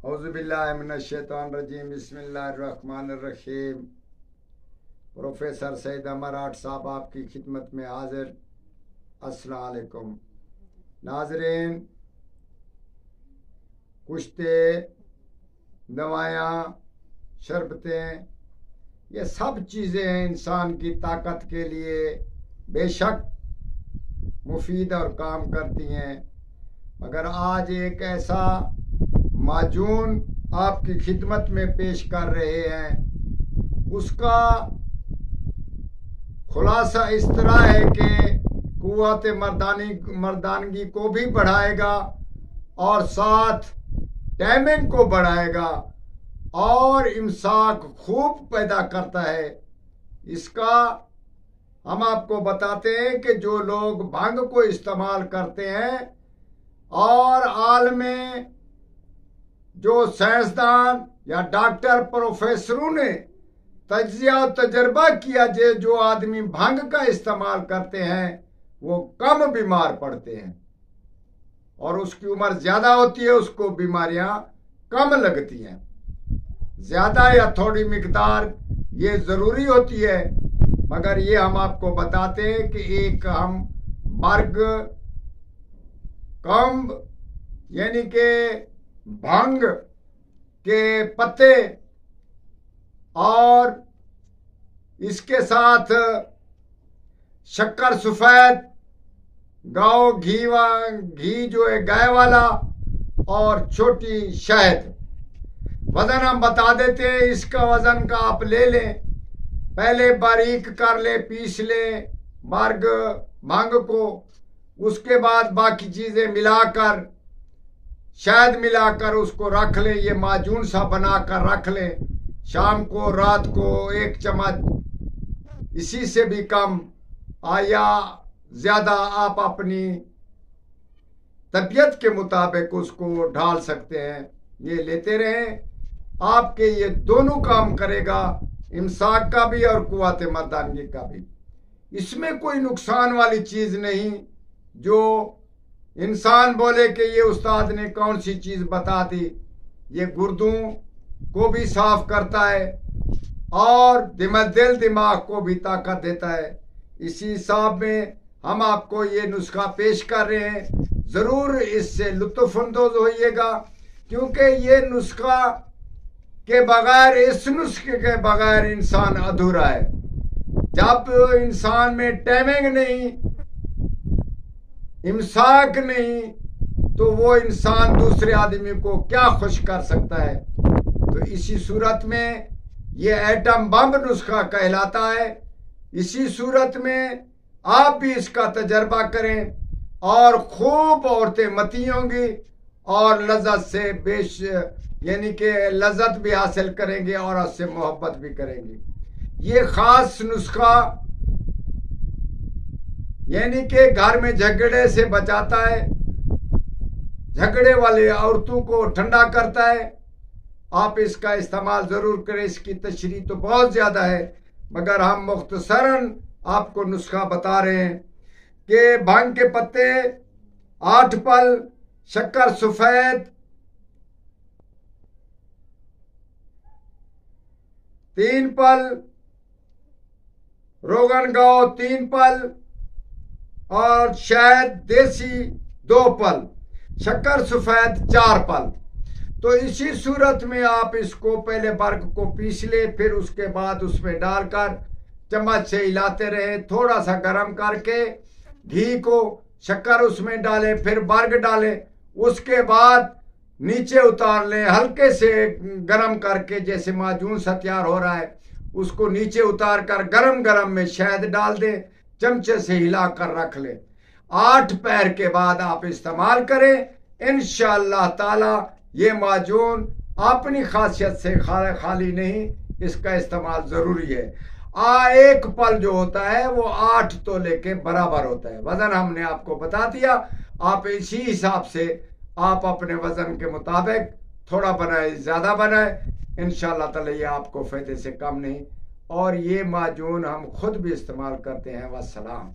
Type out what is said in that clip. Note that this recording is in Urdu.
اعوذ باللہ من الشیطان الرجیم بسم اللہ الرحمن الرحیم۔ پروفیسر سید عمر آٹھ صاحب آپ کی خدمت میں حاضر۔ السلام علیکم ناظرین، کشتے، دوائیاں، شربتیں، یہ سب چیزیں انسان کی طاقت کے لیے بے شک مفید اور کام کرتی ہیں، مگر آج ایک ایسا معجون آپ کی خدمت میں پیش کر رہے ہیں، اس کا خلاصہ اس طرح ہے کہ قوت مردانگی کو بھی بڑھائے گا اور ساتھ ٹائمنگ کو بڑھائے گا اور امساک خوب پیدا کرتا ہے۔ اس کا ہم آپ کو بتاتے ہیں کہ جو لوگ بھنگ کو استعمال کرتے ہیں اور عالم میں جو سائنسدان یا ڈاکٹر پروفیسروں نے تجزیہ و تجربہ کیا جو آدمی بھنگ کا استعمال کرتے ہیں وہ کم بیمار پڑتے ہیں، اور اس کی عمر زیادہ ہوتی ہے، اس کو بیماریاں کم لگتی ہیں۔ زیادہ یا تھوڑی مقدار یہ ضروری ہوتی ہے، مگر یہ ہم آپ کو بتاتے ہیں کہ ایک ہم مرگ کمب یعنی کہ بھنگ کے پتے اور اس کے ساتھ شکر سفید، گھی جو ہے گائے والا، اور چھوٹی شہد۔ وزن ہم بتا دیتے ہیں، اس کا وزن کا آپ لے لیں، پہلے باریک کر لیں، پیس لیں بھنگ کو، اس کے بعد باقی چیزیں ملا کر، شہد ملا کر اس کو رکھ لیں، یہ معجون سا بنا کر رکھ لیں۔ شام کو رات کو 1 چمچ، اسی سے بھی کم یا زیادہ آپ اپنی طبیعت کے مطابق اس کو ڈھال سکتے ہیں، یہ لیتے رہیں۔ آپ کے یہ دونوں کام کرے گا، امساک کا بھی اور قوت مردانگی کا بھی۔ اس میں کوئی نقصان والی چیز نہیں جو انسان بولے کہ یہ استاد نے کون سی چیز بتا دی۔ یہ گردوں کو بھی صاف کرتا ہے اور دل دماغ کو بھی طاقت دیتا ہے۔ اسی حساب میں ہم آپ کو یہ نسخہ پیش کر رہے ہیں، ضرور اس سے لطف اندوز ہوئیے گا، کیونکہ یہ نسخہ کے بغیر، اس نسخے کے بغیر انسان ادھورا ہے۔ جب انسان میں ٹائمنگ نہیں، امساک نہیں، تو وہ انسان دوسرے آدمی کو کیا خوش کر سکتا ہے؟ تو اسی صورت میں یہ ایٹم بم نسخہ کہلاتا ہے۔ اسی صورت میں آپ بھی اس کا تجربہ کریں اور خوب عورتیں متی ہوں گی اور لذت سے یعنی کہ لذت بھی حاصل کریں گے اور اس سے محبت بھی کریں گے۔ یہ خاص نسخہ یعنی کہ گھر میں جھگڑے سے بچاتا ہے، جھگڑے والے عورتوں کو ٹھنڈا کرتا ہے۔ آپ اس کا استعمال ضرور کریں، اس کی تشریح تو بہت زیادہ ہے، مگر ہم مختصراً آپ کو نسخہ بتا رہے ہیں کہ بھنگ کے پتے 8 پل، شکر سفید 3 پل، روغن گاؤ 3 پل اور شہد دیسی 2 پل، شکر سفید 4 پل۔ تو اسی صورت میں آپ اس کو پہلے برگ کو پیس لیں، پھر اس کے بعد اس میں ڈال کر چمچ سے ہلاتے رہیں، تھوڑا سا گرم کر کے گھی کو، شکر اس میں ڈالیں، پھر برگ ڈالیں، اس کے بعد نیچے اتار لیں، ہلکے سے گرم کر کے، جیسے معجون سا تیار ہو رہا ہے، اس کو نیچے اتار کر گرم میں شہد ڈال دیں، چمچے سے ہلا کر رکھ لیں۔ 8 پیر کے بعد آپ استعمال کریں، انشاءاللہ تعالی یہ معجون اپنی خاصیت سے خالی نہیں، اس کا استعمال ضروری ہے۔ 1 پل جو ہوتا ہے وہ 8 تولے کے برابر ہوتا ہے۔ وزن ہم نے آپ کو بتا دیا، آپ اسی حساب سے آپ اپنے وزن کے مطابق تھوڑا بنائے زیادہ بنائے، انشاءاللہ تعالی یہ آپ کو فائدے سے کم نہیں۔ اور یہ معجون ہم خود بھی استعمال کرتے ہیں۔ والسلام۔